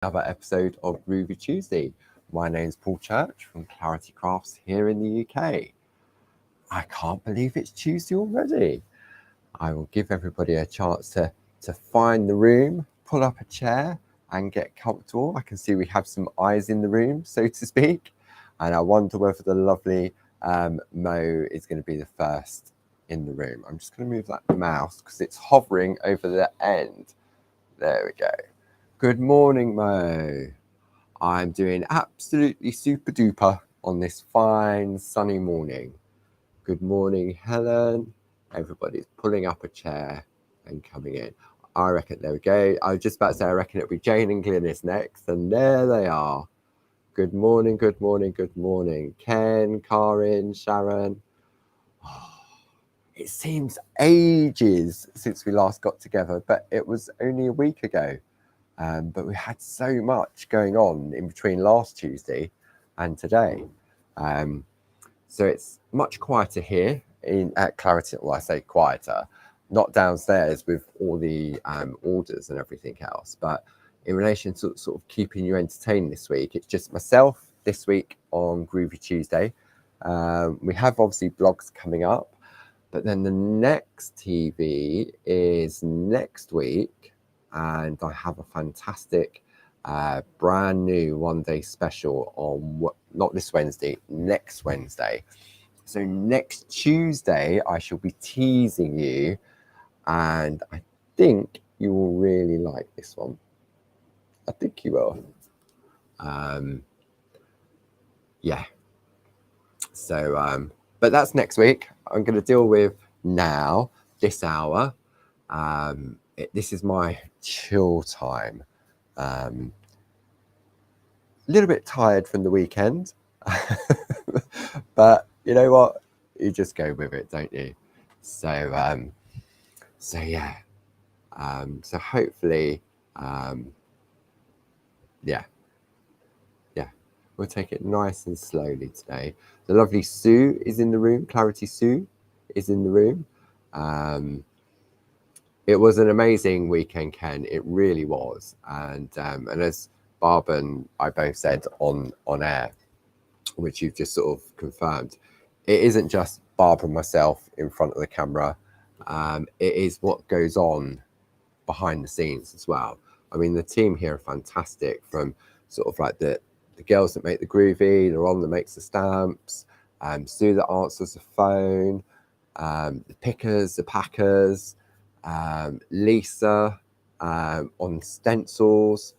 another episode of Groovi Tuesday. My name's Paul Church from Clarity Crafts here in the UK. I can't believe it's Tuesday already. I will give everybody a chance to find the room, pull up a chair and get comfortable. I can see we have some eyes in the room, so to speak. And I wonder whether the lovely Mo is going to be the first in the room. I'm just going to move that mouse because it's hovering over the end. There we go. Good morning, Mo. I'm doing absolutely super duper on this fine sunny morning. Good morning, Helen. Everybody's pulling up a chair and coming in. I reckon, there we go. I was just about to say, I reckon it'll be Jane and Glynis next, and there they are. Good morning, good morning, good morning. Ken, Karin, Sharon. Oh, it seems ages since we last got together, but it was only a week ago. But we had so much going on in between last Tuesday and today. So it's much quieter here at Clarity. Well, I say quieter, not downstairs with all the orders and everything else. But in relation to sort of keeping you entertained this week, it's just myself this week on Groovi Tuesday. We have obviously blogs coming up, but then the next TV is next week. And I have a fantastic brand new one-day special on not this Wednesday, next Wednesday. So next Tuesday, I shall be teasing you, and I think you will really like this one. I think you will. Yeah. So, but that's next week. I'm going to deal with now, this hour. This is my chill time. A little bit tired from the weekend, but you know what? You just go with it, don't you? So yeah. So hopefully, yeah. We'll take it nice and slowly today. The lovely Sue is in the room. Clarity Sue is in the room. It was an amazing weekend, Ken. It really was. And as Barb and I both said on air, which you've just sort of confirmed, it isn't just Barb and myself in front of the camera. It is what goes on behind the scenes as well. I mean, the team here are fantastic, from sort of like the girls that make the Groovi, the Ron that makes the stamps, Sue that answers the phone, the pickers, the packers, Lisa on stencils,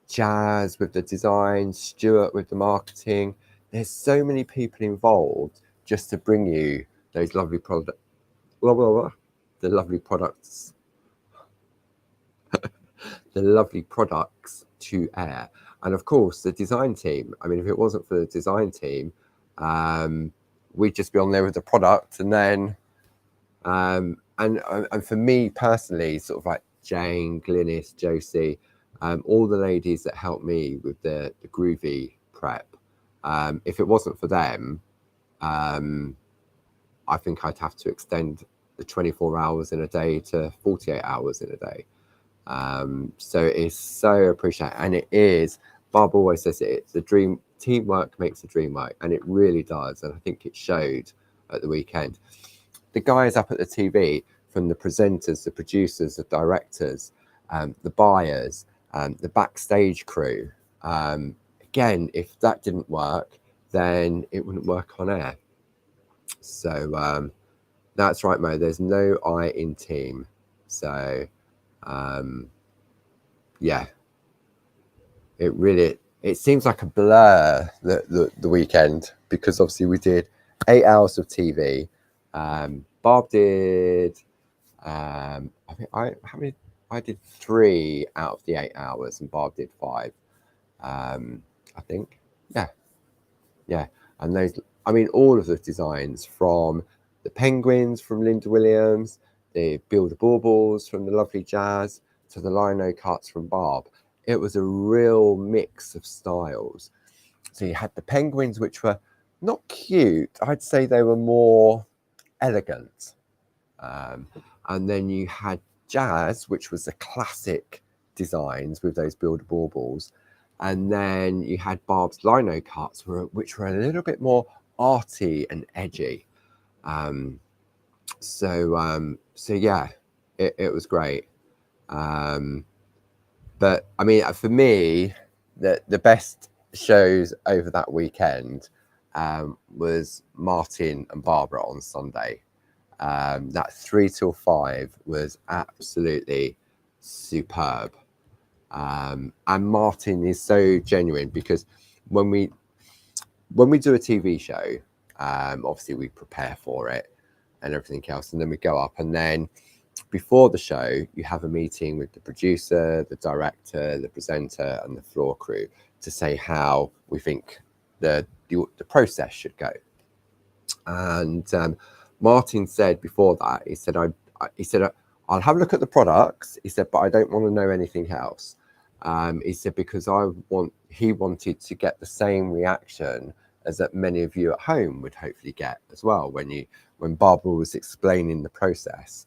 Jazz with the design, Stuart with the marketing. There's so many people involved just to bring you those lovely products, the lovely products, the lovely products to air. And of course, the design team. I mean, if it wasn't for the design team, we'd just be on there with the product, and then and for me personally, sort of like Jane, Glynis, Josie, all the ladies that helped me with the Groovi prep. If it wasn't for them, I think I'd have to extend the 24 hours in a day to 48 hours in a day. So it's so appreciated, and it is. Bob always says it's the dream. Teamwork makes the dream work, and it really does. And I think it showed at the weekend. The guys up at the TV, from the presenters, the producers, the directors, the buyers, the backstage crew. Again, if that didn't work, then it wouldn't work on air. So that's right, Mo. There's no I in team. So yeah, it seems like a blur the weekend, because obviously we did 8 hours of TV. Bob did I think I did 3 out of the 8 hours, and Bob did 5. I think. Yeah. And those, I mean, all of the designs, from the penguins from Linda Williams, the Builder Baubles from the lovely Jazz, to the lino cuts from Barb. It was a real mix of styles. So you had the penguins, which were not cute. I'd say they were more elegant. And then you had Jazz, which was a classic designs with those builder baubles. And then you had Barb's lino cuts, which were a little bit more arty and edgy. So yeah, it was great. But I mean, for me, the best shows over that weekend was Martin and Barbara on Sunday. That 3 till 5 was absolutely superb. And Martin is so genuine, because when we do a TV show, obviously we prepare for it and everything else, and then we go up, and then before the show you have a meeting with the producer, the director, the presenter and the floor crew to say how we think the process should go. And Martin said before that, he said I'll have a look at the products, he said, but I don't want to know anything else. He said, because he wanted to get the same reaction as that many of you at home would hopefully get as well when Barbara was explaining the process.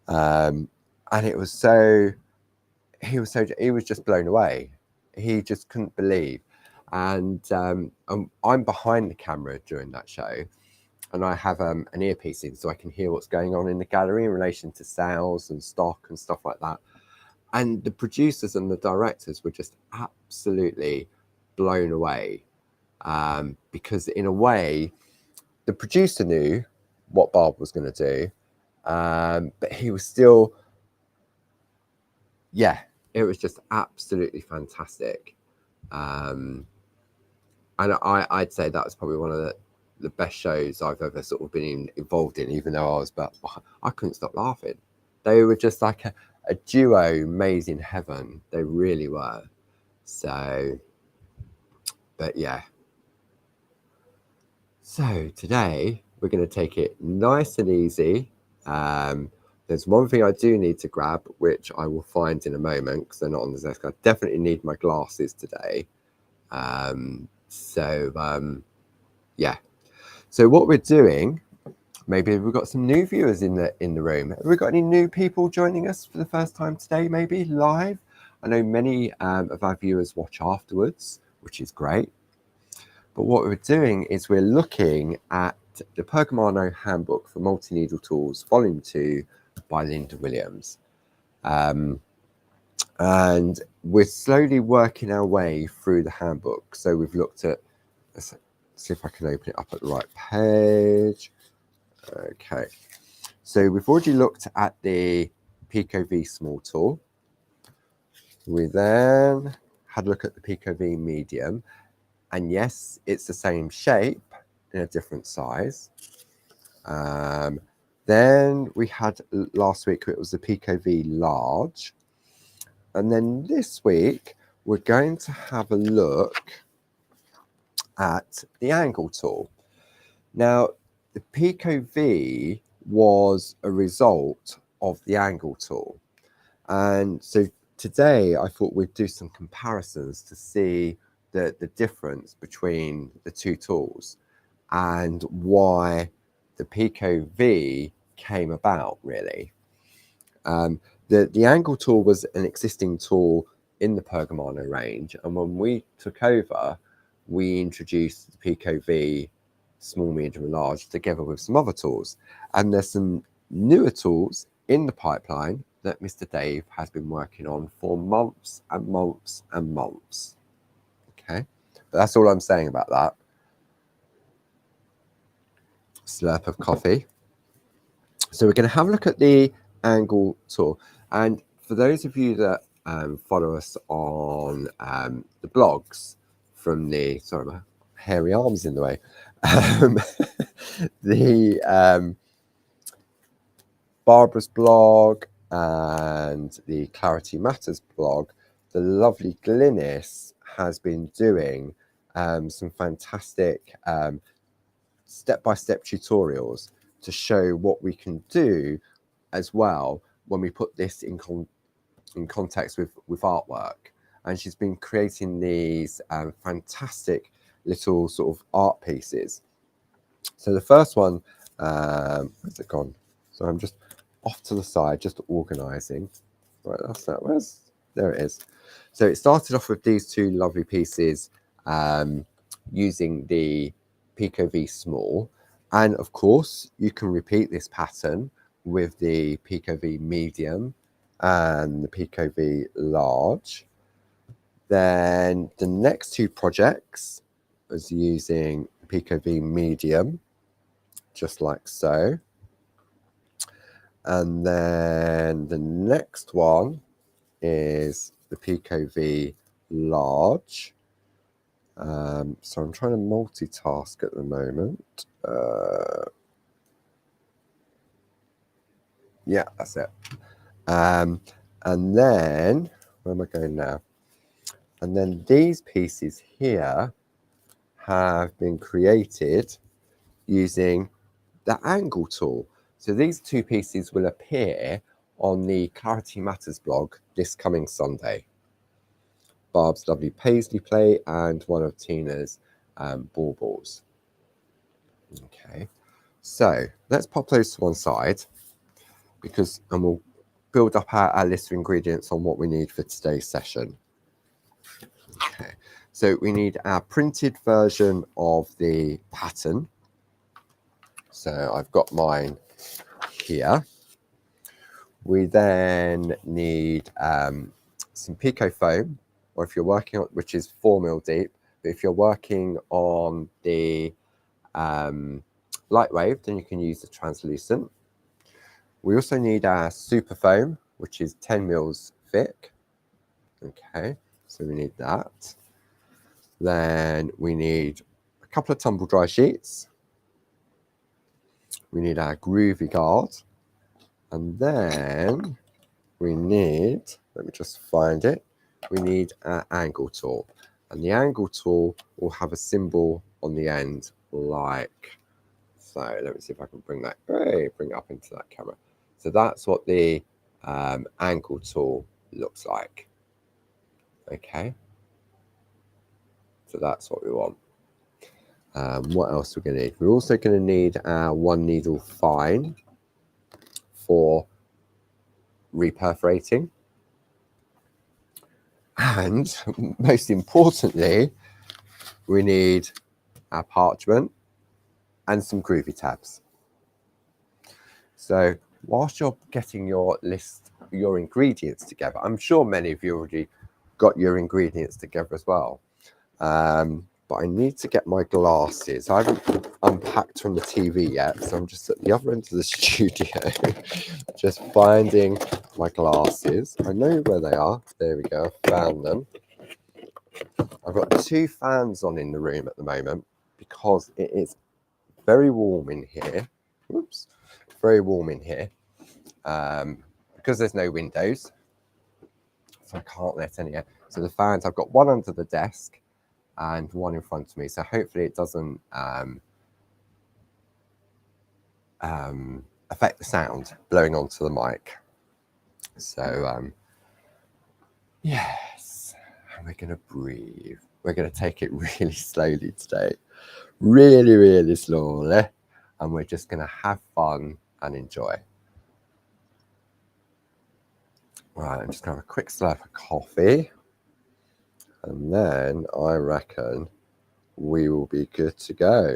And he was just blown away. He just couldn't believe. And I'm behind the camera during that show, and I have an earpiece in so I can hear what's going on in the gallery in relation to sales and stock and stuff like that. And the producers and the directors were just absolutely blown away, because in a way, the producer knew what Barb was going to do, but he was still, yeah, it was just absolutely fantastic. And I'd say that was probably one of the best shows I've ever sort of been involved in, even though I couldn't stop laughing. They were just like a duo made in heaven. They really were. So, but yeah. So today we're going to take it nice and easy. There's one thing I do need to grab, which I will find in a moment because they're not on the desk. I definitely need my glasses today. Yeah. So what we're doing, maybe we've got some new viewers in the room. Have we got any new people joining us for the first time today, maybe live? I know many of our viewers watch afterwards, which is great. But what we're doing is we're looking at the Pergamano Handbook for Multi-Needle Tools, Volume 2 by Linda Williams. And we're slowly working our way through the handbook. So we've looked at, let's see if I can open it up at the right page. Okay, so we've already looked at the Pico V small tool. We then had a look at the Pico V medium, and yes, it's the same shape in a different size. Then we had last week, it was the Pico V large, and then this week we're going to have a look at the angle tool. Now, the Pico V was a result of the angle tool. And so today I thought we'd do some comparisons to see the difference between the two tools and why the Pico V came about, really. The angle tool was an existing tool in the Pergamano range. And when we took over, we introduced the Pico V small, medium and large together with some other tools, and there's some newer tools in the pipeline that Mr. Dave has been working on for months and months and months. Okay, but that's all I'm saying about that. Slurp of coffee. So we're going to have a look at the angle tool, and for those of you that follow us on the blogs from the, sorry, my hairy arms in the way, the Barbara's blog and the Clarity Matters blog, the lovely Glynis has been doing some fantastic step-by-step tutorials to show what we can do as well when we put this in context with artwork. And she's been creating these fantastic little sort of art pieces. So the first one, where's it gone? So I'm just off to the side, just organising. Right, that's that. there it is. So it started off with these two lovely pieces using the Pico V Small. And of course, you can repeat this pattern with the Pico V Medium and the Pico V Large. Then the next two projects was using Pico V Medium, just like so. And then the next one is the Pico V Large. So I'm trying to multitask at the moment. Yeah, that's it. And then, where am I going now? And then these pieces here have been created using the angle tool. So these two pieces will appear on the Clarity Matters blog this coming Sunday. Barb's lovely paisley plate and one of Tina's baubles. Okay, so let's pop those to one side and we'll build up our list of ingredients on what we need for today's session. Okay, so we need our printed version of the pattern. So I've got mine here. We then need some Pico foam, or if you're working on, which is 4mm deep, but if you're working on the light wave, then you can use the translucent. We also need our super foam, which is 10mm thick. Okay, so we need that. Then we need a couple of tumble dry sheets. We need our Groovi guard. And then we need, let me just find it, we need our angle tool. And the angle tool will have a symbol on the end like so. Let me see if I can bring it up into that camera. So that's what the angle tool looks like. Okay. So that's what we want. What else we're going to need? We're also going to need our 1 needle fine for reperforating. And most importantly, we need our parchment and some Groovi tabs. So whilst you're getting your ingredients together, I'm sure many of you already got your ingredients together as well. But I need to get my glasses. I haven't unpacked from the TV yet, so I'm just at the other end of the studio, just finding my glasses. I know where they are. There we go, I found them. I've got 2 fans on in the room at the moment because it is very warm in here. Whoops, very warm in here. Because there's no windows, so I can't let any air. So the fans, I've got one under the desk and one in front of me. So hopefully it doesn't affect the sound blowing onto the mic. So yes, and we're going to breathe. We're going to take it really slowly today. Really, really slowly. And we're just going to have fun and enjoy. Right, I'm just going to have a quick slurp of coffee. And then I reckon we will be good to go.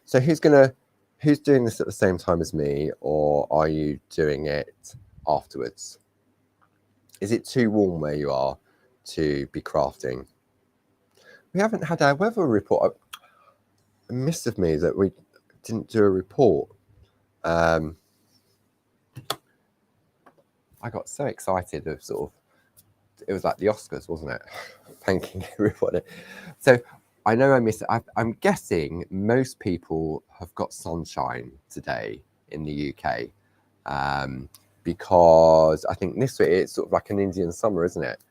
So who's doing this at the same time as me, or are you doing it afterwards? Is it too warm where you are to be crafting? We haven't had our weather report. A miss of me that we didn't do a report. I got so excited of it was like the Oscars, wasn't it? Thanking everybody. So I know I missed it. I'm guessing most people have got sunshine today in the UK, because I think this week it's sort of like an Indian summer, isn't it?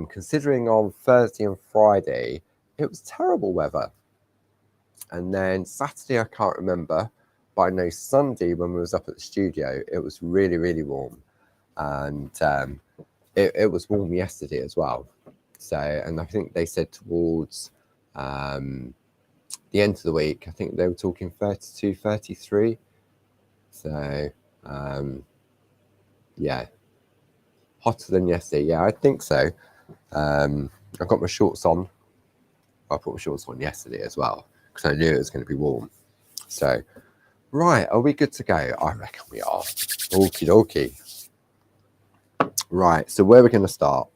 Considering on Thursday and Friday, it was terrible weather. And then Saturday, I can't remember, but I know Sunday when we was up at the studio, it was really, really warm. And it was warm yesterday as well. So, and I think they said towards the end of the week, I think they were talking 32, 33. So, yeah, Hotter than yesterday. Yeah, I think so. I've got my shorts on. I put my shorts on yesterday as well because I knew it was going to be warm. So, right, are we good to go? I reckon we are. Okie dokie. Right, so where we're going to start?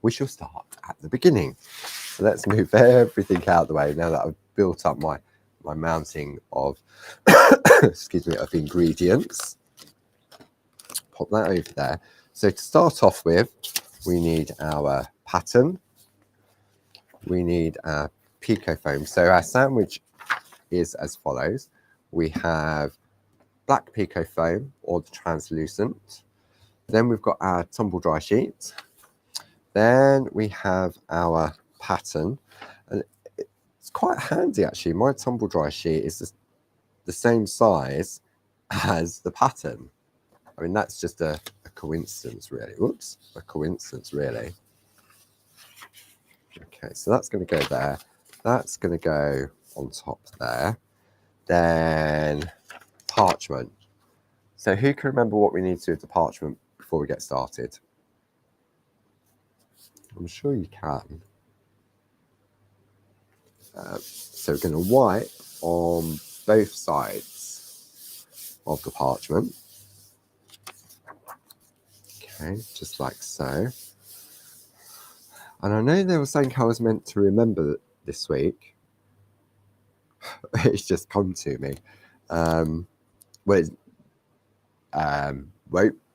We shall start at the beginning. So let's move everything out of the way now that I've built up my mounting of, excuse me, of ingredients. Pop that over there. So to start off with, we need our pattern. We need our Pico foam. So our sandwich is as follows. We have black Pico foam, or the translucent. Then we've got our tumble dry sheet. Then we have our pattern. And it's quite handy actually. My tumble dry sheet is the same size as the pattern. I mean, that's just a coincidence, really. Oops, a coincidence, really. Okay, so that's going to go there. That's going to go on top there. Then parchment. So who can remember what we need to do with the parchment before we get started? I'm sure you can. So we're going to wipe on both sides of the parchment. Okay, just like so. And I know there was something I was meant to remember this week. It's just come to me.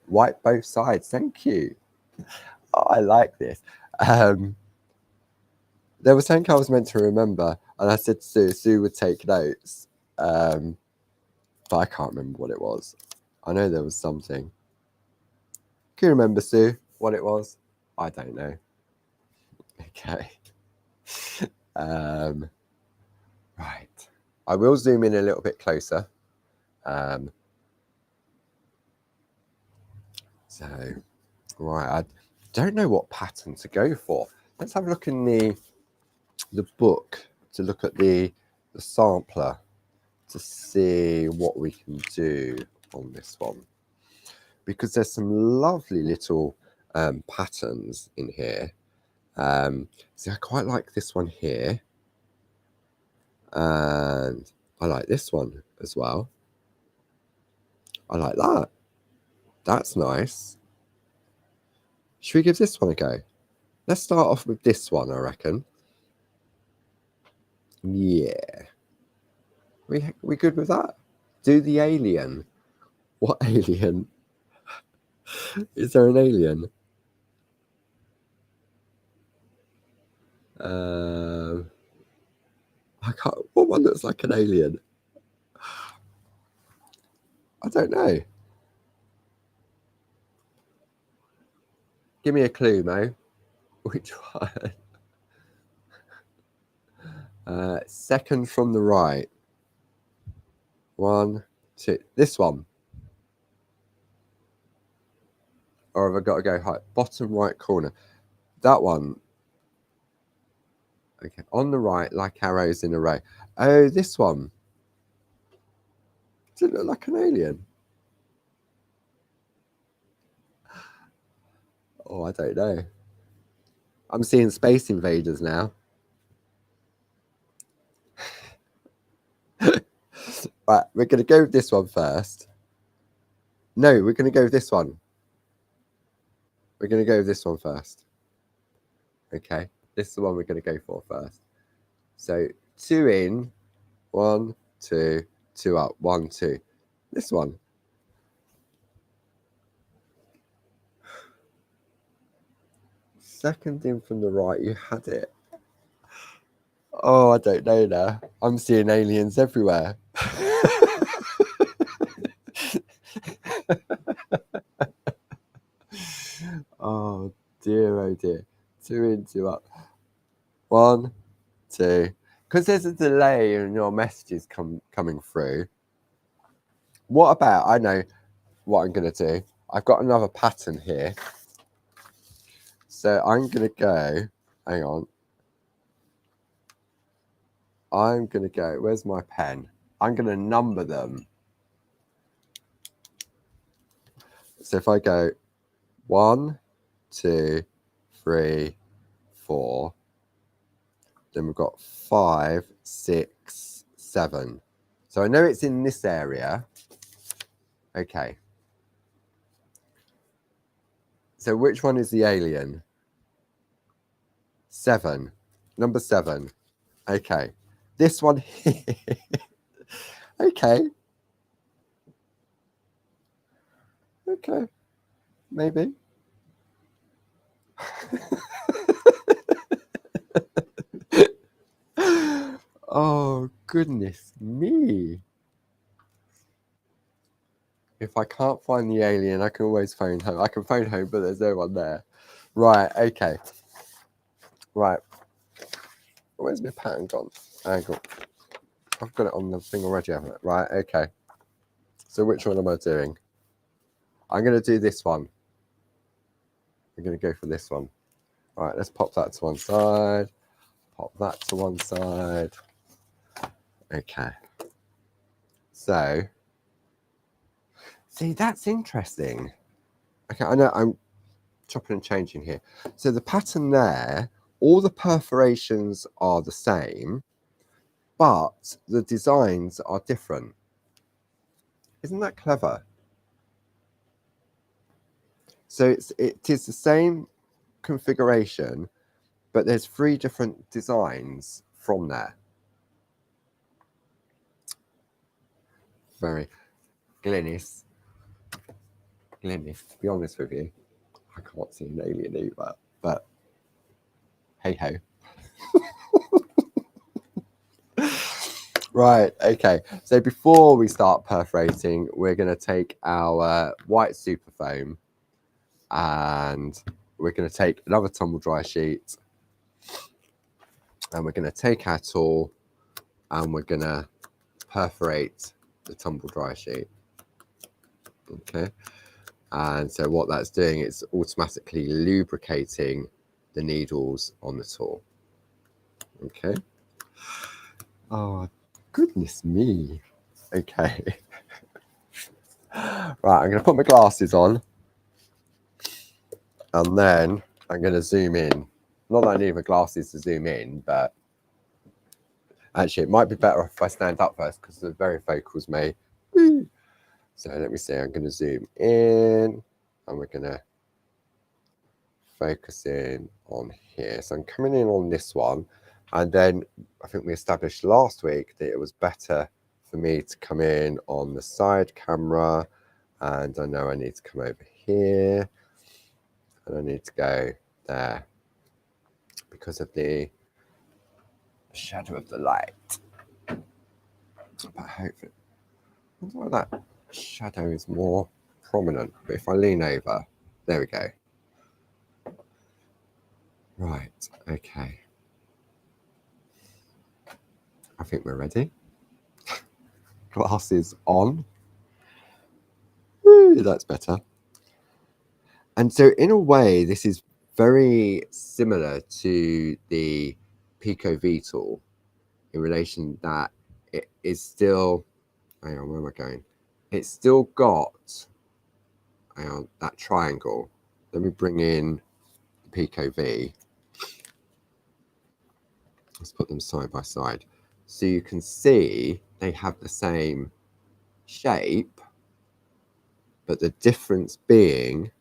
Wipe both sides. Thank you. Oh, I like this. There was something I was meant to remember, and I said Sue would take notes, but I can't remember what it was. I know there was something. Can you remember, Sue, what it was? I don't know. Okay. Right. I will zoom in a little bit closer. So, right, I don't know what pattern to go for. Let's have a look in the book to look at the sampler to see what we can do on this one, because there's some lovely little patterns in here. See, I quite like this one here, and I like this one as well. I like that. That's nice. Should we give this one a go? Let's start off with this one, I reckon. Yeah. We good with that? Do the alien. What alien? Is there an alien? I can't. What one looks like an alien? I don't know. Give me a clue, Mo. Which one? Second from the right. 1, 2. This one. Or have I got to go high? Bottom right corner. That one. Okay, on the right, like arrows in a row. Oh, this one. Does it look like an alien? Oh, I don't know. I'm seeing Space Invaders now. Right, we're going to go with this one first. No, we're going to go with this one. We're going to go with this one first. Okay, this is the one we're going to go for first. So 2 in, 1, 2, 2 up, 1, 2. This one. Second in from the right, you had it. Oh, I don't know now. I'm seeing aliens everywhere. Oh dear, oh dear. 2 in, 2 up. 1, 2. Because there's a delay in your messages coming through. What about, I know what I'm going to do. I've got another pattern here. So I'm going to go, hang on. I'm going to go, where's my pen? I'm going to number them. So if I go 1, 2, 3, 4. Then we've got 5, 6, 7. So I know it's in this area. Okay. So which one is the alien? 7. Number 7. Okay. This one here. Okay. Okay. Maybe. Oh, goodness me. If I can't find the alien, I can always phone home. I can phone home, but there's no one there. Right, okay. Right. Where's my pattern gone? I've got it on the thing already, haven't I? Right, okay. So which one am I doing? I'm going to do this one. I'm going to go for this one. All right, let's pop that to one side. Pop that to one side. Okay. So, see, that's interesting. Okay, I know I'm chopping and changing here. So the pattern there, all the perforations are the same, but the designs are different. Isn't that clever? So it is the same configuration, but there's 3 different designs from there. Very Glennis, to be honest with you, I can't see an alien either, but hey ho. Right, okay. So before we start perforating, we're going to take our white super foam and we're going to take another tumble dry sheet and we're going to take our tool and we're going to perforate the tumble dry sheet. Okay. And so what that's doing is automatically lubricating the needles on the tool. Okay. Oh, goodness me. Okay. Right, I'm going to put my glasses on. And then I'm going to zoom in. Not that I need my glasses to zoom in, but actually it might be better if I stand up first because the varifocals may. So let me see, I'm going to zoom in and we're going to focus in on here. So I'm coming in on this one. And then I think we established last week that it was better for me to come in on the side camera. And I know I need to come over here. And I need to go there because of the shadow of the light. But hopefully, I wonder why that shadow is more prominent. But if I lean over, there we go. Right, okay. I think we're ready. Glasses on. Woo, that's better. And so in a way, this is very similar to the Pico V tool in relation that it is still, hang on, where am I going? It's still got, hang on, that triangle. Let me bring in the Pico V. Let's put them side by side. So you can see they have the same shape, but the difference being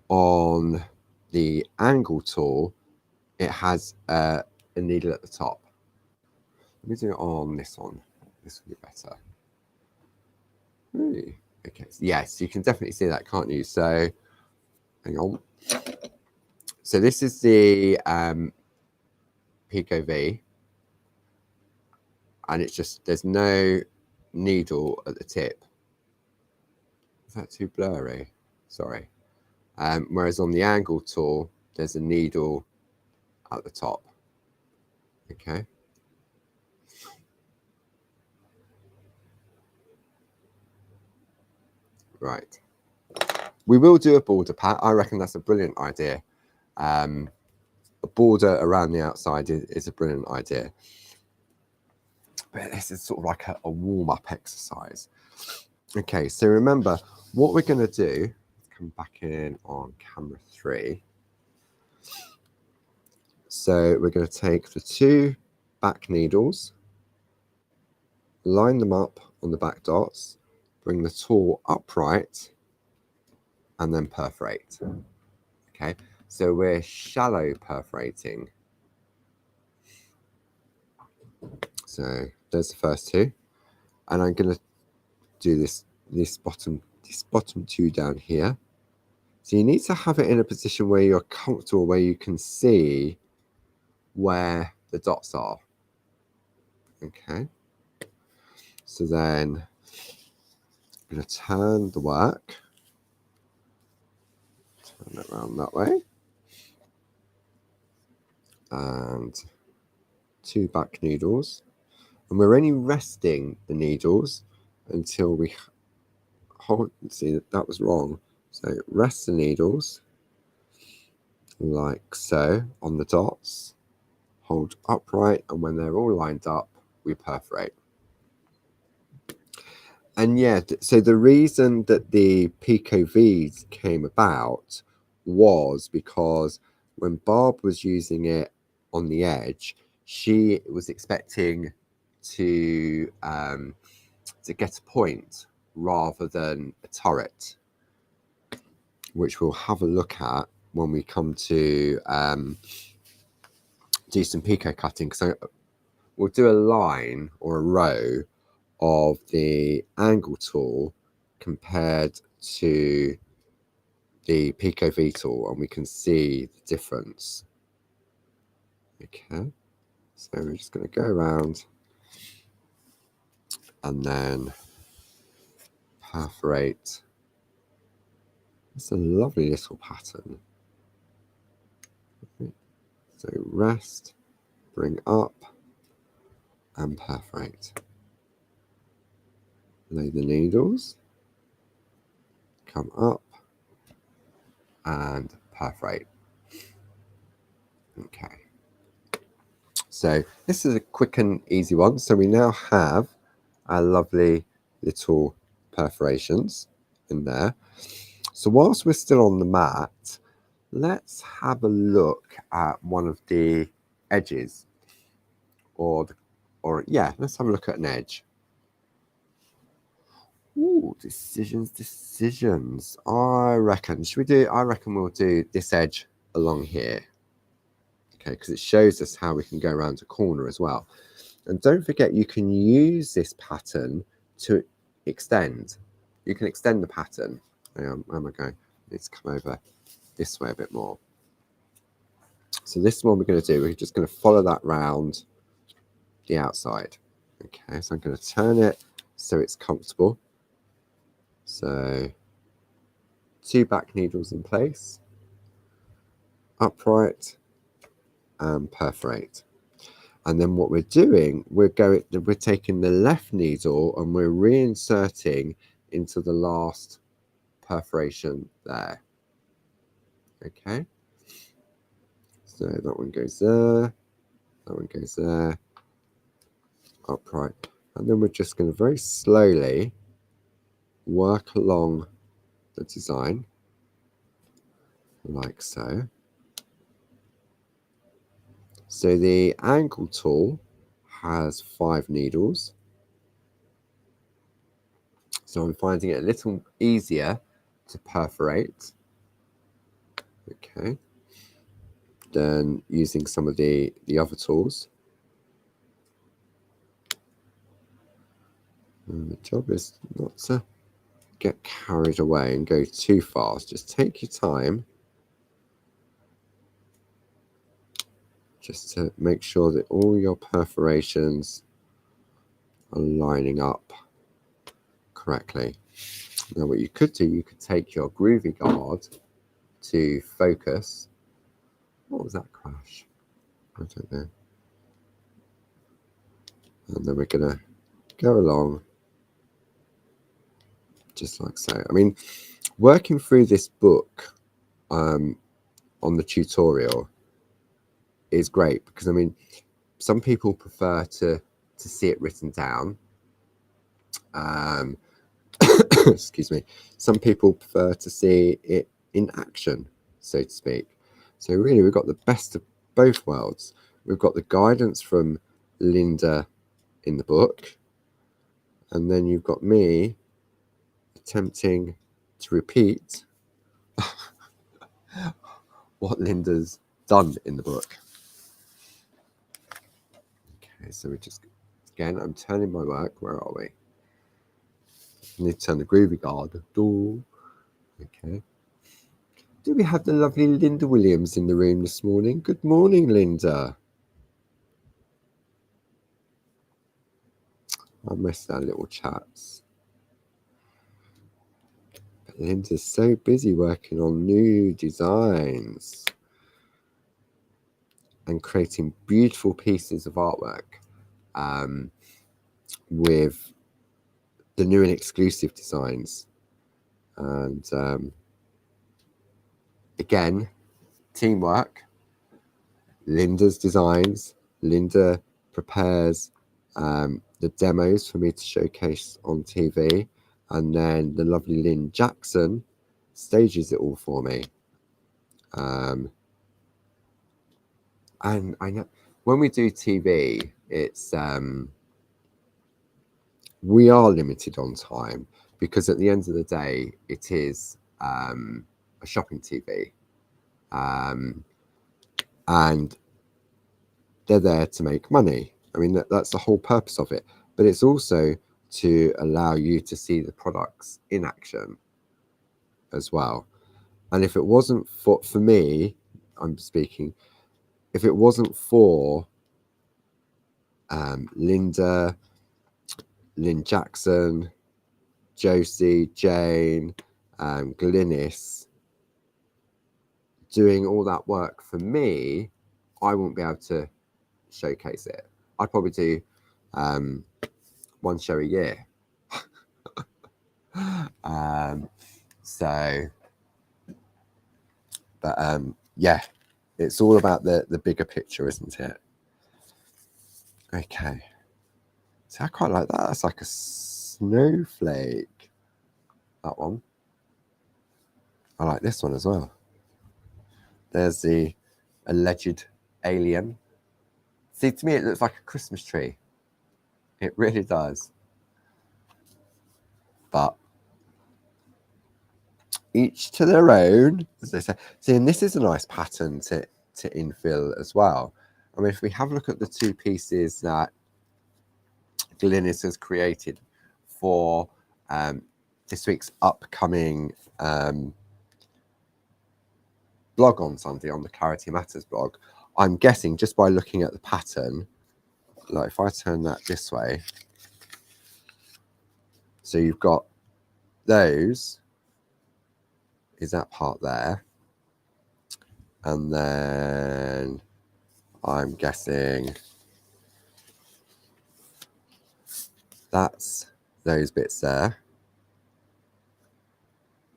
on the angle tool, it has a needle at the top. Let me do it on this one. This will be better. Ooh, okay, yes, you can definitely see that, can't you? So, hang on. So this is the Pico V. And it's just, there's no needle at the tip. Is that too blurry? Sorry. Whereas on the angle tool, there's a needle at the top. Okay. Right. We will do a border pat. I reckon that's a brilliant idea. A border around the outside is a brilliant idea. But this is sort of like a warm-up exercise. Okay, so remember, what we're going to do, come come back in on camera 3. So we're going to take the 2 back needles, line them up on the back dots, bring the tool upright, and then perforate. Okay, so we're shallow perforating. So there's the first 2, and I'm going to do this bottom 2 down here. So you need to have it in a position where you're comfortable, where you can see where the dots are. Okay. So then I'm going to turn the work, turn it around that way, and 2 back needles. And we're only resting the needles until we hold, see that was wrong. So rest the needles like so on the dots, hold upright, and when they're all lined up, we perforate. And yeah, so the reason that the Pico V's came about was because when Barb was using it on the edge, she was expecting to get a point rather than a turret, which we'll have a look at when we come to do some Pico cutting. So we'll do a line or a row of the angle tool compared to the Pico V tool, and we can see the difference. Okay, so we're just going to go around and then perforate. It's a lovely little pattern. So rest, bring up, and perforate. Lay the needles, come up, and perforate. Okay. So this is a quick and easy one. So we now have our lovely little perforations in there. So whilst we're still on the mat, let's have a look at one of the edges, or yeah, let's have a look at an edge. Ooh, decisions. I reckon we'll do this edge along here. Okay, because it shows us how we can go around a corner as well. And don't forget, you can use this pattern to extend. You can extend the pattern. Where am I going? Let's come over this way a bit more. So this is what we're going to do. We're just going to follow that round the outside. Okay, so I'm going to turn it so it's comfortable. So 2 back needles in place, upright, and perforate. And then what we're doing, we're taking the left needle and we're reinserting into the last perforation there. Okay, so that one goes there, that one goes there, upright, and then we're just going to very slowly work along the design like so. So the angle tool has 5 needles, so I'm finding it a little easier to perforate, okay, than using some of the other tools. And the job is not to get carried away and go too fast. Just take your time, just to make sure that all your perforations are lining up correctly. Now what you could do, you could take your Groovi guard to focus. What was that crash? I don't know. And then we're going to go along just like so. I mean, working through this book on the tutorial is great because, I mean, some people prefer to see it written down. excuse me, some people prefer to see it in action, so to speak. So really, we've got the best of both worlds. We've got the guidance from Linda in the book, and then you've got me attempting to repeat what Linda's done in the book. Okay, so we just, again, I'm turning my work. Where are we? I need to turn the Groovi guard. Okay. Do we have the lovely Linda Williams in the room this morning? Good morning, Linda. I missed our little chats. But Linda's so busy working on new designs and creating beautiful pieces of artwork with the new and exclusive designs. And again, teamwork. Linda's designs. Linda prepares the demos for me to showcase on TV, and then the lovely Lynn Jackson stages it all for me. And I know when we do TV, it's we are limited on time, because at the end of the day, it is a shopping TV, and they're there to make money. I mean, that's the whole purpose of it. But it's also to allow you to see the products in action as well. And if it wasn't for me, I'm speaking, if it wasn't for Linda, Lynn Jackson, Josie, Jane, Glynis doing all that work for me, I wouldn't be able to showcase it. I'd probably do one show a year. Yeah, it's all about the bigger picture, isn't it? Okay, so I quite like that. That's like a snowflake, that one. I like this one as well. There's the alleged alien. See, to me it looks like a Christmas tree. It really does. But each to their own, as they say. See, and this is a nice pattern to infill as well. I mean, if we have a look at the two pieces that Glynis has created for this week's upcoming blog on Sunday, on the Clarity Matters blog, I'm guessing just by looking at the pattern, like if I turn that this way, so you've got those, is that part there, and then I'm guessing that's those bits there,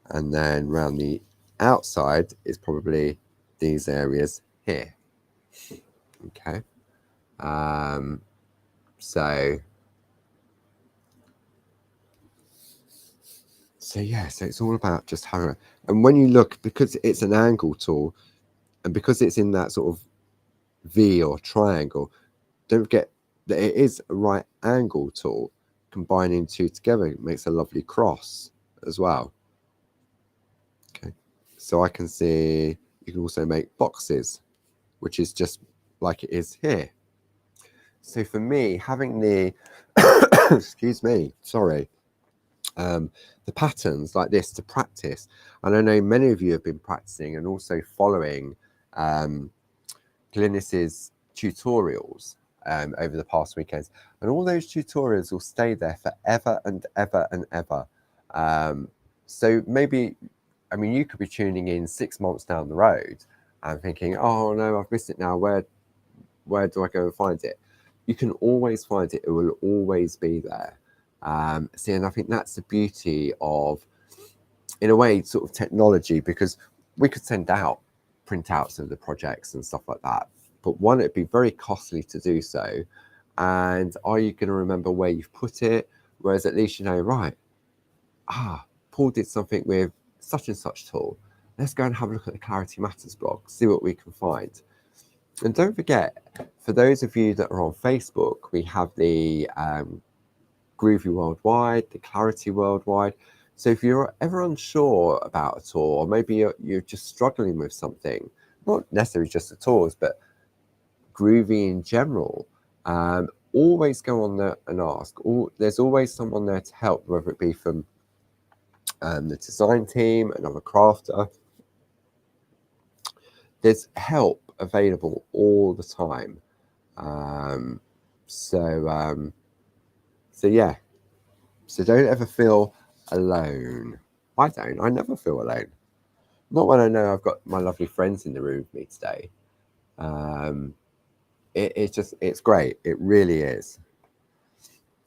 and then round the outside is probably these areas here. Okay, so yeah, so it's all about just having a, and when you look, because it's an angle tool, and because it's in that sort of V or triangle, don't forget that it is a right angle tool. Combining two together makes a lovely cross as well. Okay, so I can see you can also make boxes, which is just like it is here. So for me, having the excuse me, sorry, the patterns like this to practice, and I know many of you have been practicing and also following Glynis's tutorials over the past weekends, and all those tutorials will stay there forever and ever and ever. So maybe, I mean, you could be tuning in 6 months down the road and thinking, oh no, I've missed it now, where do I go and find it? You can always find it. It will always be there. See, and I think that's the beauty of, in a way, sort of technology, because we could send out printouts of the projects and stuff like that, but one, it'd be very costly to do so, and are you going to remember where you've put it? Whereas at least you know, right, Paul did something with such and such tool. Let's go and have a look at the Clarity Matters blog, see what we can find. And don't forget, for those of you that are on Facebook, we have the Groovi Worldwide, the Clarity Worldwide. So if you're ever unsure about a tool, or maybe you're just struggling with something, not necessarily just the tools, but Groovi in general, always go on there and ask. There's always someone there to help, whether it be from the design team, another crafter. There's help available all the time. So yeah. So don't ever feel alone. I don't. I never feel alone. Not when I know I've got my lovely friends in the room with me today. It's great. It really is.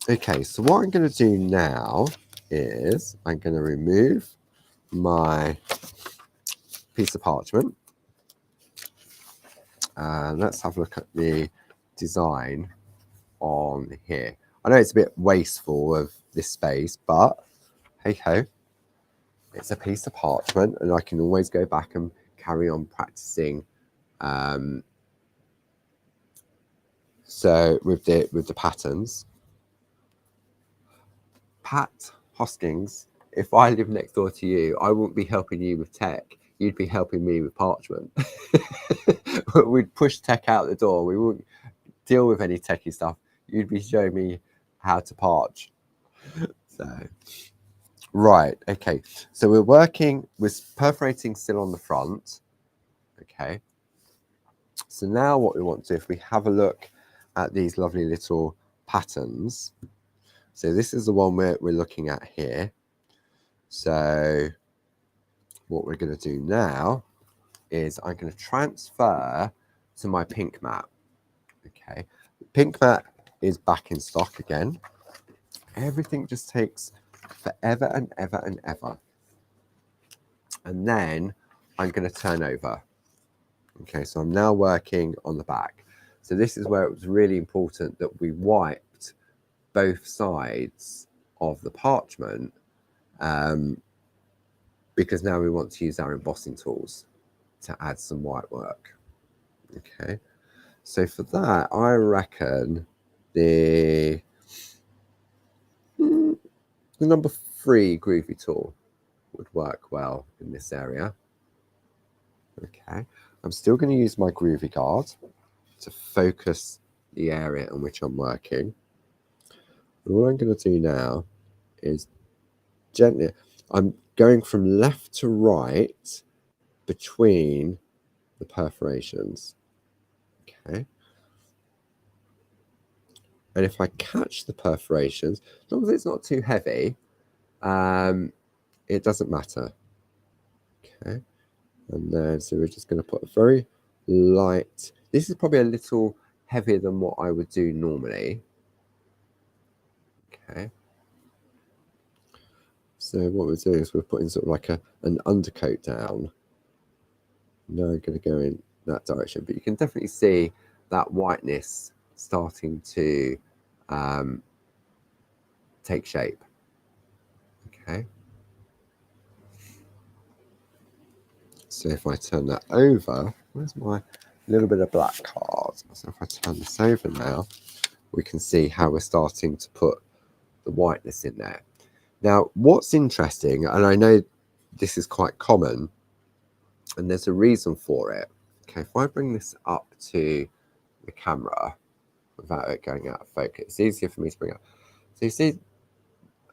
Okay, so what I'm going to do now is I'm going to remove my piece of parchment. And let's have a look at the design on here. I know it's a bit wasteful of this space, but hey ho, it's a piece of parchment and I can always go back and carry on practicing. So with the patterns. Pat Hoskins, if I lived next door to you, I wouldn't be helping you with tech. You'd be helping me with parchment. We'd push tech out the door. We wouldn't deal with any techie stuff. You'd be showing me how to parch. So, right, okay. So we're working with perforating still on the front. Okay. So now what we want to do, if we have a look at these lovely little patterns. So this is the one we're looking at here. So what we're going to do now is I'm going to transfer to my pink mat. Okay, pink mat is back in stock again. Everything just takes forever and ever and ever. And then I'm going to turn over. Okay, so I'm now working on the back. So this is where it was really important that we wiped both sides of the parchment, because now we want to use our embossing tools to add some white work. Okay, so for that, I reckon the number 3 Groovi tool would work well in this area. Okay, I'm still going to use my Groovi guard to focus the area on which I'm working. And what I'm going to do now is gently, I'm going from left to right between the perforations. Okay. And if I catch the perforations, as long as it's not too heavy, it doesn't matter. Okay. And then, so we're just going to put a very light, this is probably a little heavier than what I would do normally. Okay. So what we're doing is we're putting sort of like an undercoat down. Now I'm going to go in that direction, but you can definitely see that whiteness starting to take shape. Okay. So if I turn that over, where's my little bit of black card? So if I turn this over now, we can see how we're starting to put the whiteness in there. Now, what's interesting, and I know this is quite common, and there's a reason for it. Okay, if I bring this up to the camera without it going out of focus, it's easier for me to bring up. So you see,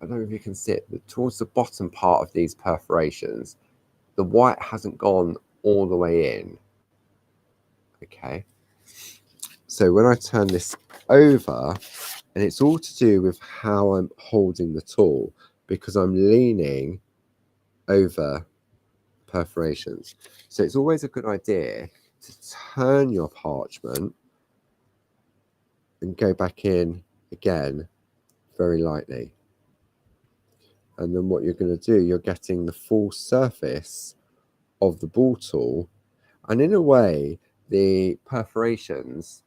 I don't know if you can see it, but towards the bottom part of these perforations, the white hasn't gone all the way in. Okay. So when I turn this over, and it's all to do with how I'm holding the tool, because I'm leaning over perforations. So it's always a good idea to turn your parchment and go back in again very lightly. And then what you're going to do, you're getting the full surface of the ball tool. And in a way, the perforations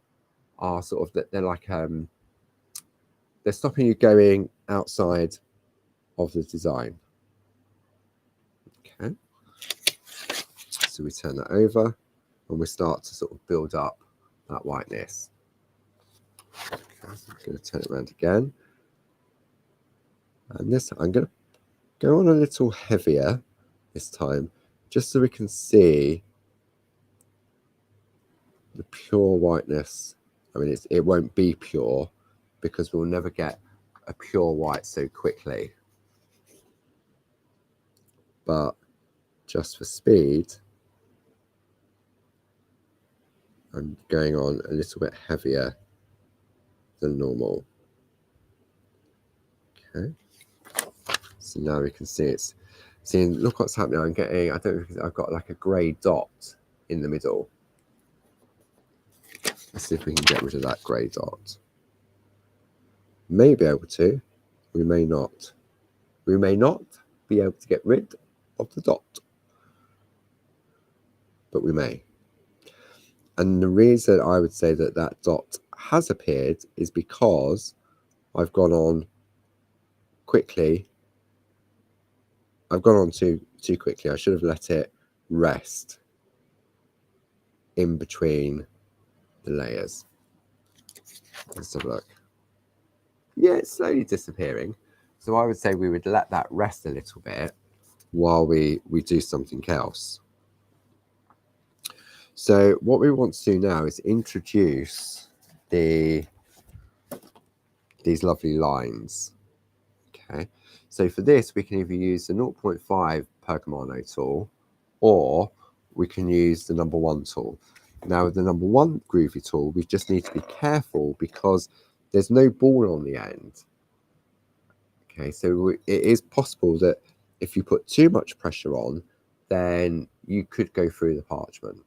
are sort of, they're like, they're stopping you going outside of the design. So we turn that over and we start to sort of build up that whiteness. Okay, so I'm going to turn it around again. And this I'm going to go on a little heavier this time, just so we can see the pure whiteness. I mean, it won't be pure because we'll never get a pure white so quickly. But just for speed, I'm going on a little bit heavier than normal. Okay. So now we can see it's seeing. Look what's happening. I'm getting. I don't know if I've got like a grey dot in the middle. Let's see if we can get rid of that grey dot. May be able to. We may not. We may not be able to get rid of the dot, but we may. And the reason I would say that that dot has appeared is because I've gone on quickly. I've gone on too quickly. I should have let it rest in between the layers. Let's have a look. Yeah, it's slowly disappearing. So I would say we would let that rest a little bit while we do something else. So what we want to do now is introduce these lovely lines. Okay, so for this we can either use the 0.5 Pergamano tool, or we can use the number 1 tool. Now with the number 1 Groovi tool, we just need to be careful because there's no ball on the end. Okay, so it is possible that if you put too much pressure on, then you could go through the parchment.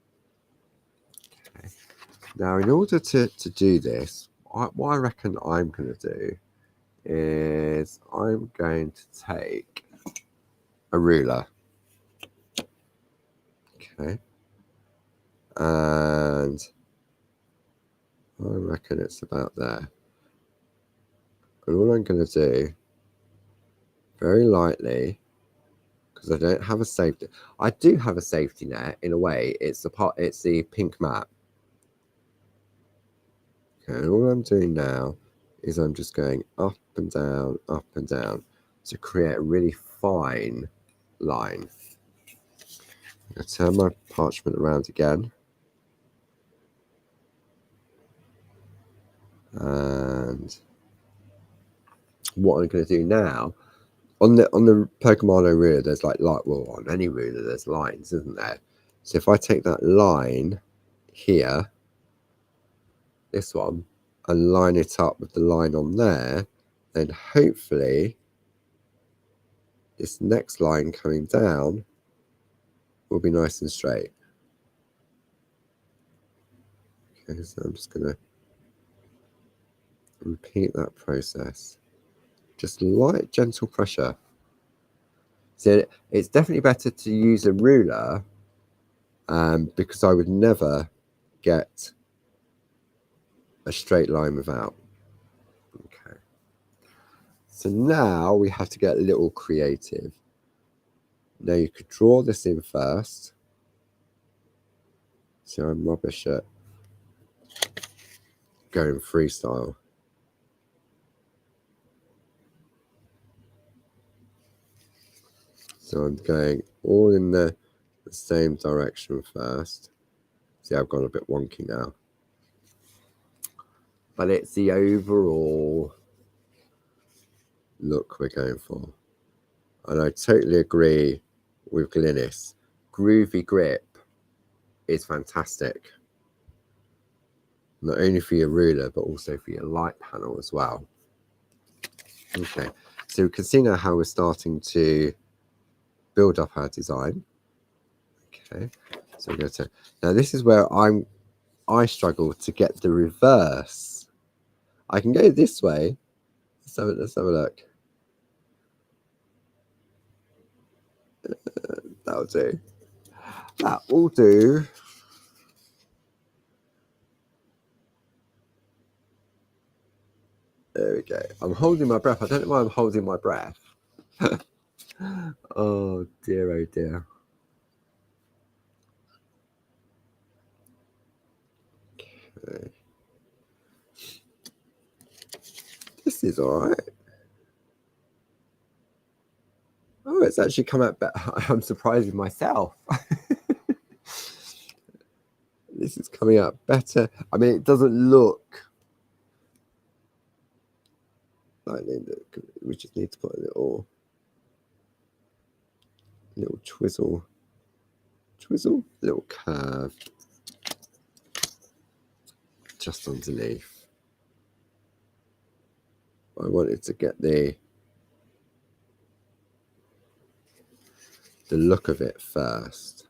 Okay. Now, in order to do this, what I reckon I'm going to do is I'm going to take a ruler. Okay. And I reckon it's about there. And all I'm going to do, very lightly, because I don't have a safety. I do have a safety net in a way. It's the pink mat. Okay, and all I'm doing now is I'm just going up and down to create a really fine line. I'm going to turn my parchment around again. And what I'm going to do now, on the Pergamano ruler, there's like well, on any ruler there's lines, isn't there? So if I take that line here, this one, and line it up with the line on there, then hopefully this next line coming down will be nice and straight. Okay, so I'm just going to repeat that process. Just light, gentle pressure. So it's definitely better to use a ruler because I would never get a straight line without. Okay. So now we have to get a little creative. Now you could draw this in first. So I'm rubbish at going freestyle. So I'm going all in the same direction first. See, I've gone a bit wonky now. But it's the overall look we're going for. And I totally agree with Glynis. Groovi grip is fantastic. Not only for your ruler, but also for your light panel as well. Okay, so we can see now how we're starting to build up our design. Okay, so we're going to, now this is where I struggle to get the reverse. I can go this way. Let's have a look. That'll do. That will do. There we go. I'm holding my breath. I don't know why I'm holding my breath. Oh dear, oh dear. this is all right. Oh, it's actually come out better. I'm surprised with myself. This is coming out better. I mean, it doesn't look like Linda. We just need to put a little twizzle, little curve just underneath. I wanted to get the look of it first.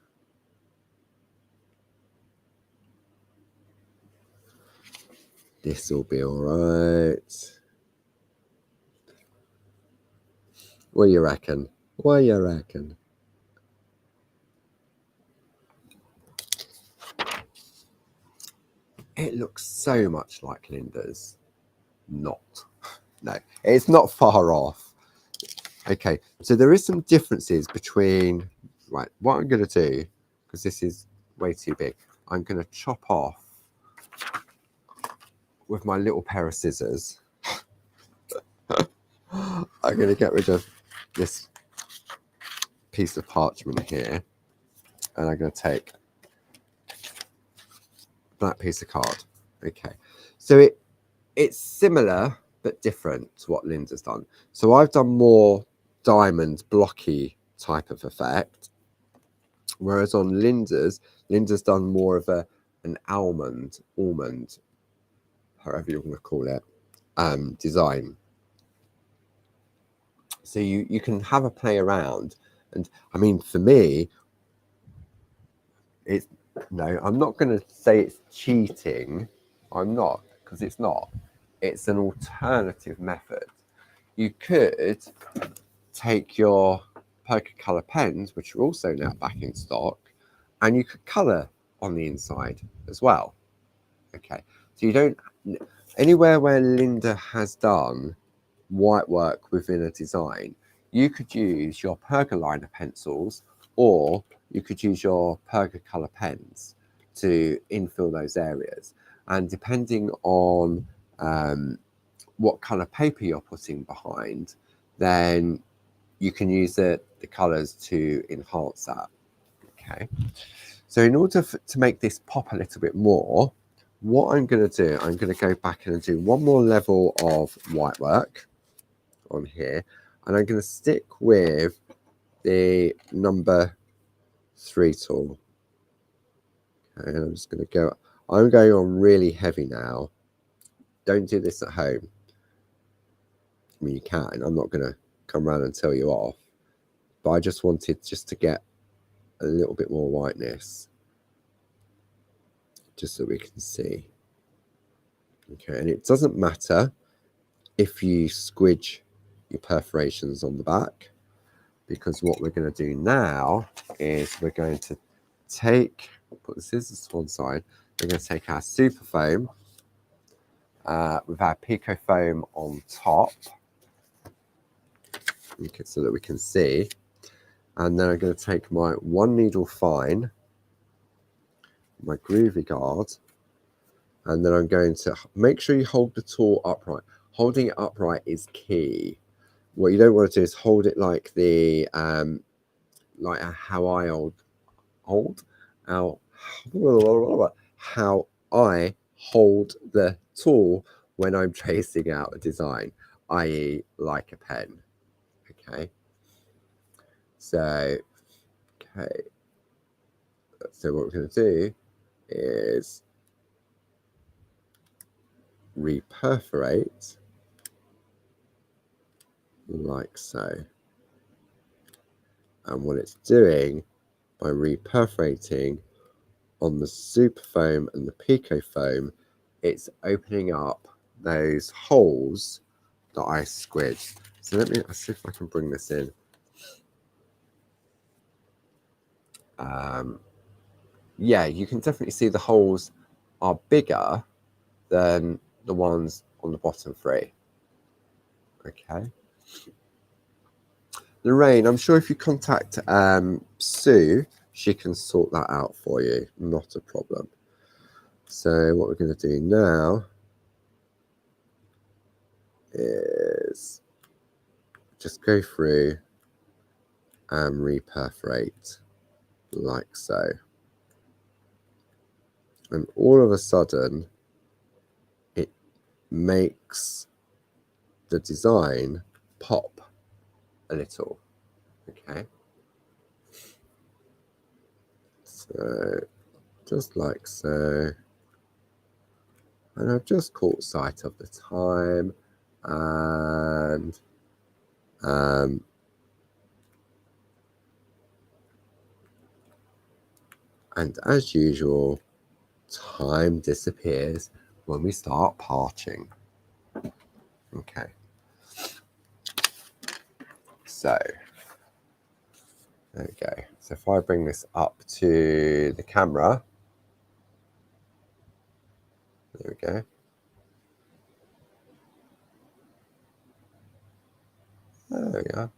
This will be all right. What do you reckon? What do you reckon? It looks so much like Linda's. Not. No, it's not far off. Okay, so there is some differences between, right, what I'm going to do, because this is way too big, I'm going to chop off with my little pair of scissors. I'm going to get rid of this piece of parchment here, and I'm going to take that piece of card. Okay, so it's similar but different to what Linda's done. So I've done more diamond blocky type of effect, whereas on Linda's done more of an almond, however you want to call it, design. So you can have a play around, and I mean, for me, it's no, I'm not going to say it's cheating. I'm not, because it's not. It's an alternative method. You could take your Pergamano pens, which are also now back in stock, and you could colour on the inside as well. Okay, so you don't, anywhere where Linda has done white work within a design, you could use your Pergaliner pencils, or you could use your Pergamano pens to infill those areas. And depending on what colour paper you're putting behind, then you can use the colours to enhance that. Okay, so in order to make this pop a little bit more, what I'm going to do, I'm going to go back and do one more level of white work on here, and I'm going to stick with the number 3 tool. Okay, and I'm just going to go, I'm going on really heavy now. Don't do this at home. I mean, you can. I'm not going to come around and tell you off, but I just wanted just to get a little bit more whiteness, just so we can see. Okay, and it doesn't matter if you squidge your perforations on the back, because what we're going to do now is we're going to put the scissors to one side, we're going to take our super foam with our pico foam on top, okay, so that we can see, and then I'm going to take my 1 needle fine, my Groovi guard, and then I'm going to make sure you hold the tool upright. Holding it upright is key. What you don't want to do is hold it like the like how I hold the tool when I'm tracing out a design, i.e. like a pen. Okay, so so what we're going to do is reperforate like so, and what it's doing by reperforating on the super foam and the pico foam, it's opening up those holes that I squidged. So let's see if I can bring this in. Yeah, you can definitely see the holes are bigger than the ones on the bottom 3. Okay. Lorraine, I'm sure if you contact Sue, she can sort that out for you. Not a problem. So what we're going to do now is just go through and reperforate like so. And all of a sudden, it makes the design pop a little. Okay. So just like so. And I've just caught sight of the time, and as usual, time disappears when we start parching. Okay. So there we go. So if I bring this up to the camera, there we go. There we are.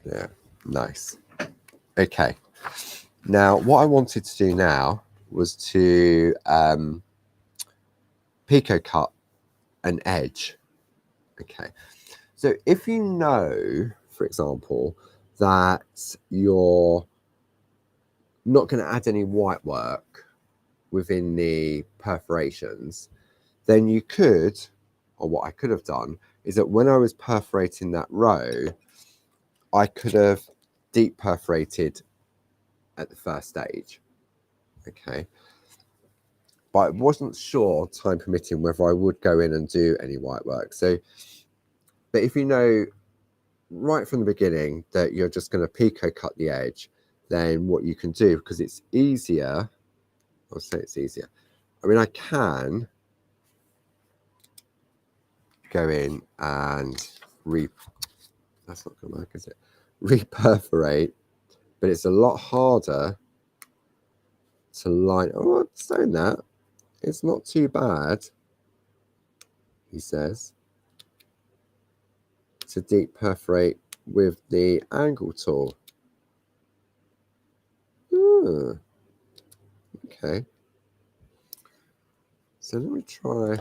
Yeah, nice. Okay. Now, what I wanted to do now was to picot cut an edge. Okay. So if you know, for example, that you're not going to add any white work within the perforations, then you could, or what I could have done, is that when I was perforating that row, I could have deep perforated at the first stage. Okay. But I wasn't sure, time permitting, whether I would go in and do any white work. So, but if you know right from the beginning that you're just going to picot cut the edge, then what you can do, because it's easier, I'll say it's easier. I mean, I can go in and that's not going to work, is it? Reperforate, but it's a lot harder to line. Oh, I'm saying that. It's not too bad, he says, to deep perforate with the angle tool. Okay. So let me try.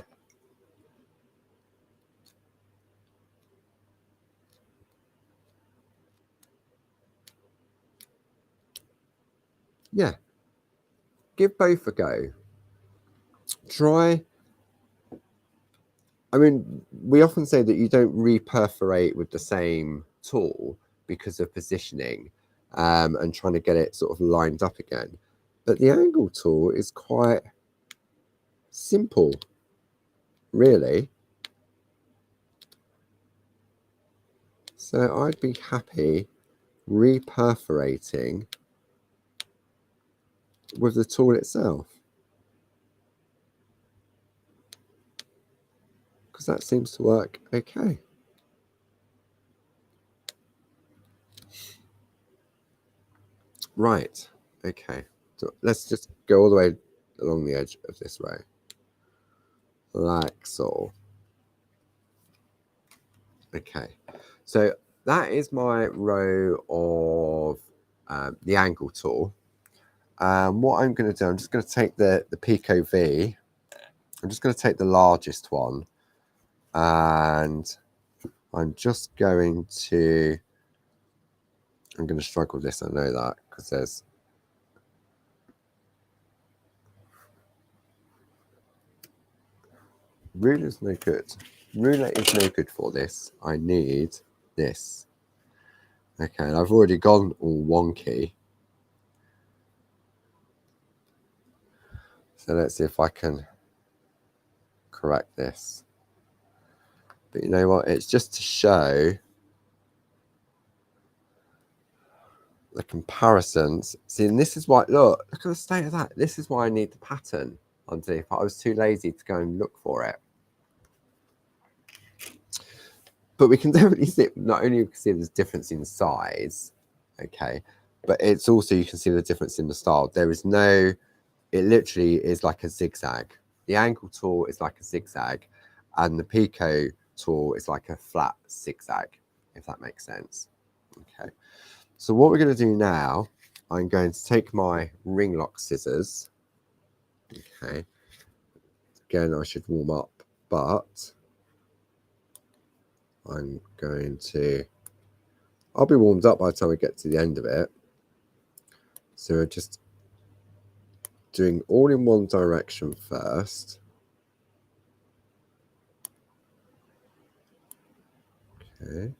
Yeah. Give both a go. Try. I mean, we often say that you don't reperforate with the same tool because of positioning and trying to get it sort of lined up again. But the angle tool is quite simple, really. So I'd be happy reperforating with the tool itself, because that seems to work okay. Right, okay. So let's just go all the way along the edge of this row, like so. Okay, so that is my row of the angle tool. What I'm going to do, I'm just going to take the Pico V. I'm just going to take the largest one, and I'm just going to. I'm going to struggle with this. I know that because there's. Ruler's no good. Ruler is no good for this. I need this. Okay, and I've already gone all wonky. So let's see if I can correct this. But you know what? It's just to show the comparisons. See, and this is why, look at the state of that. This is why I need the pattern underneath. I was too lazy to go and look for it. But we can definitely see, not only can see there's difference in size, okay, but it's also, you can see the difference in the style. There is no, it literally is like a zigzag. The angle tool is like a zigzag, and the Pico tool is like a flat zigzag, if that makes sense. Okay, so what we're going to do now, I'm going to take my ring lock scissors. Okay, again, I should warm up, but I'm going to, I'll be warmed up by the time I get to the end of it. So we're just doing all in one direction first. Okay,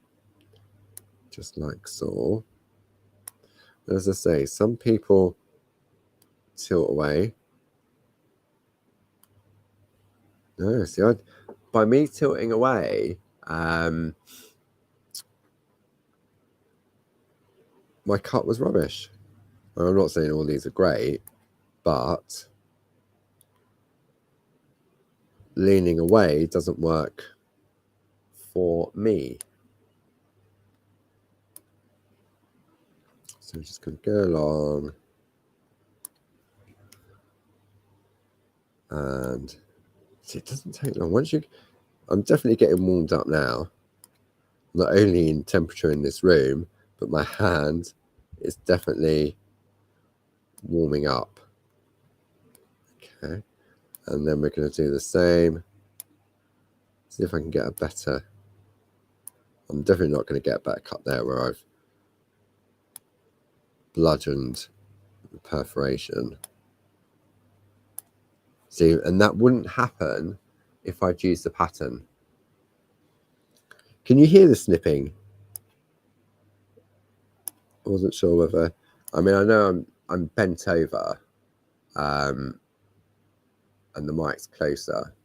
just like so. As I say, some people tilt away. No, see, by me tilting away, my cut was rubbish. I'm not saying all these are great, but leaning away doesn't work for me. So I'm just going to go along and see, it doesn't take long. I'm definitely getting warmed up now, not only in temperature in this room, but my hand is definitely warming up. Okay, and then we're going to do the same. See if I can get a better. I'm definitely not going to get a better cut there where I've bludgeoned the perforation. See, and that wouldn't happen if I'd used the pattern. Can you hear the snipping? I wasn't sure whether, I mean, I know I'm bent over, and the mic's closer.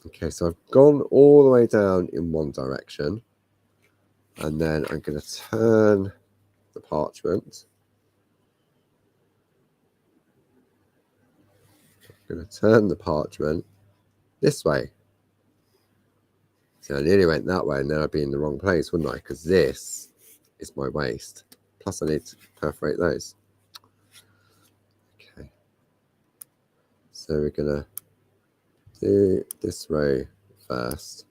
Okay, so I've gone all the way down in one direction, and then I'm going to turn the parchment. I'm going to turn the parchment this way. So I nearly went that way, and then I'd be in the wrong place, wouldn't I? Because this is my waist. Plus, I need to perforate those. Okay. So we're going to do this row first.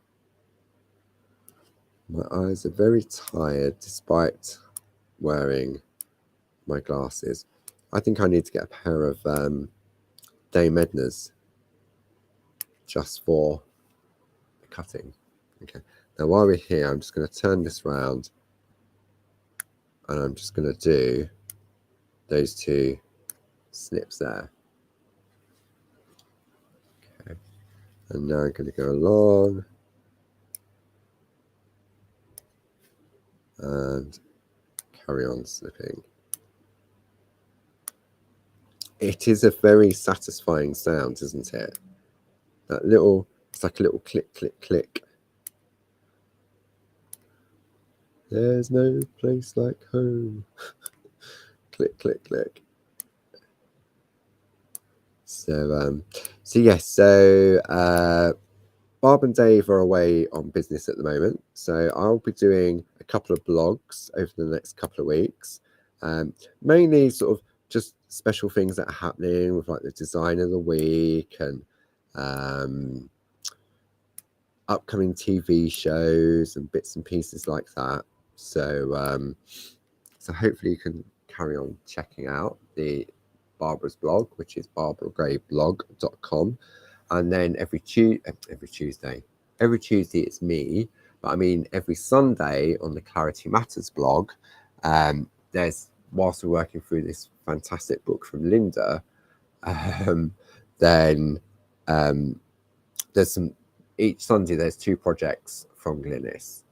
My eyes are very tired despite wearing my glasses. I think I need to get a pair of Dame Edna's just for cutting. Okay, now while we're here, I'm just going to turn this round and I'm just going to do those two snips there. Okay, and now I'm going to go along and carry on snipping. It is a very satisfying sound, isn't it? That little, it's like a little click, click, click. There's no place like home. Click, click, click. So, yes, Barb and Dave are away on business at the moment. So I'll be doing a couple of blogs over the next couple of weeks. Mainly sort of just special things that are happening with like the design of the week and upcoming TV shows and bits and pieces like that. So, so hopefully you can carry on checking out the Barbara's blog, which is barbaragrayblog.com. And then every Tuesday it's me. But I mean, every Sunday on the Clarity Matters blog, there's, whilst we're working through this fantastic book from Linda, then there's some, each Sunday there's 2 projects from Glynis.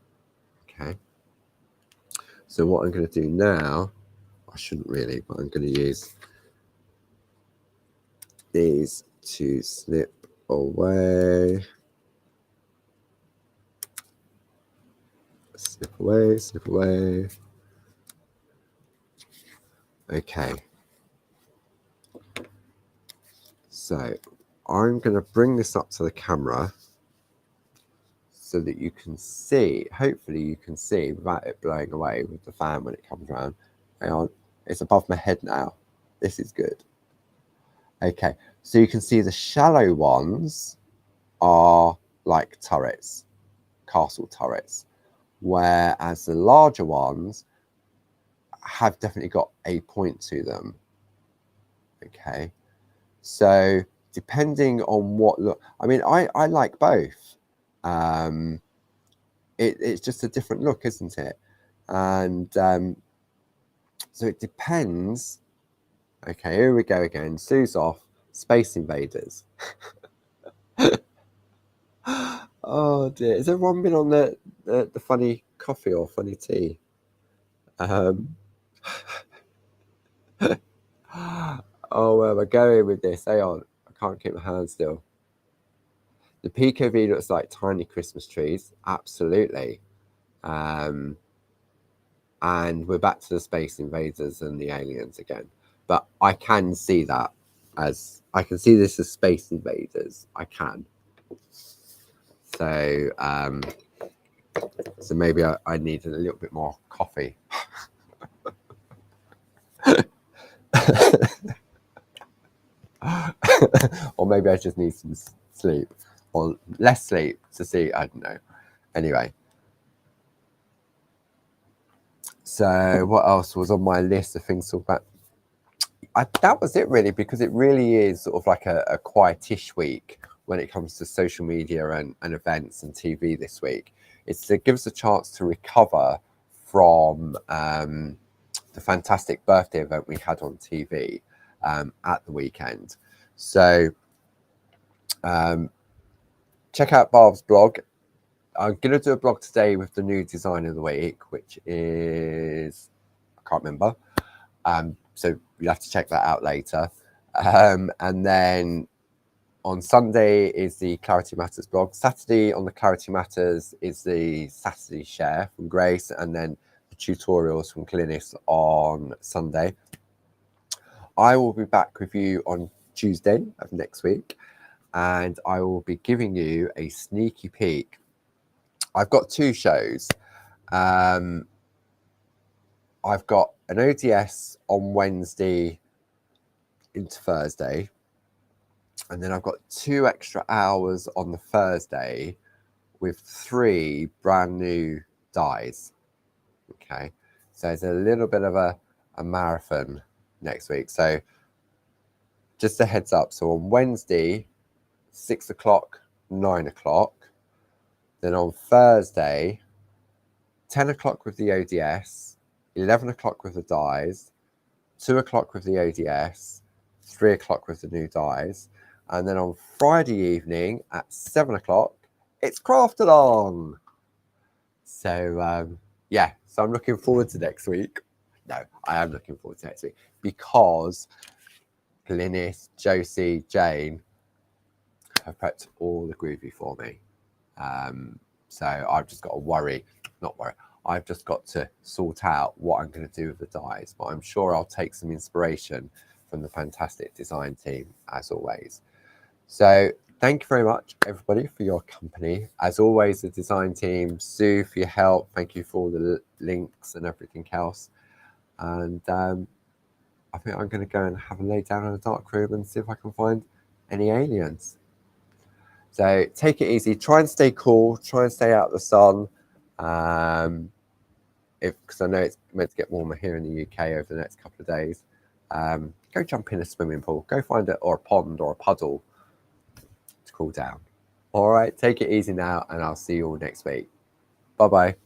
Okay. So what I'm going to do now, I shouldn't really, but I'm going to use these to snip away. Snip away, snip away. Okay. So I'm going to bring this up to the camera so that you can see, hopefully you can see without it blowing away with the fan when it comes around. Hang on, it's above my head now. This is good. Okay, so you can see the shallow ones are like turrets, castle turrets, whereas the larger ones have definitely got a point to them. Okay, so depending on what look, I mean, I like both. It's just a different look, isn't it? And so it depends. Okay, here we go again. Sue's off. Space Invaders. Oh dear. Has everyone been on the funny coffee or funny tea? Um, oh, where am I going with this? Hang on. I can't keep my hands still. The PKV looks like tiny Christmas trees. Absolutely. And we're back to the Space Invaders and the aliens again. But I can see that as I can see this as Space Invaders. I can. So so maybe I need a little bit more coffee. Or maybe I just need some sleep or less sleep to see. I don't know. Anyway. So what else was on my list of things to talk about? That was it really, because it really is sort of like a quietish week when it comes to social media and events and TV this week. It gives us a chance to recover from the fantastic birthday event we had on TV at the weekend. So check out Barb's blog. I'm going to do a blog today with the new design of the week, which is, I can't remember. So you'll have to check that out later. And then on Sunday is the Clarity Matters blog. Saturday on the Clarity Matters is the Saturday share from Grace, and then the tutorials from Clinis on Sunday. I will be back with you on Tuesday of next week, and I will be giving you a sneaky peek. I've got two shows. I've got an ODS on Wednesday into Thursday, and then I've got 2 extra hours on the Thursday with 3 brand new dies. Okay, so it's a little bit of a marathon next week. So just a heads up. So on Wednesday, 6 o'clock, 9 o'clock. Then on Thursday, 10 o'clock with the ODS, 11 o'clock with the dies, 2 o'clock with the ODS, 3 o'clock with the new dies. And then on Friday evening at 7 o'clock, it's craft along. So, yeah, so I'm looking forward to next week. No, I am looking forward to next week because Glynis, Josie, Jane have prepped all the Groovi for me. So I've just got to I've just got to sort out what I'm going to do with the dies, but I'm sure I'll take some inspiration from the fantastic design team as always. So thank you very much, everybody, for your company. As always, the design team, Sue, for your help. Thank you for all the links and everything else. And I think I'm going to go and have a lay down in a dark room and see if I can find any aliens. So take it easy. Try and stay cool. Try and stay out of the sun. Because I know it's meant to get warmer here in the UK over the next couple of days. Go jump in a swimming pool. Go find it, or a pond or a puddle to cool down. All right, take it easy now, and I'll see you all next week. Bye-bye.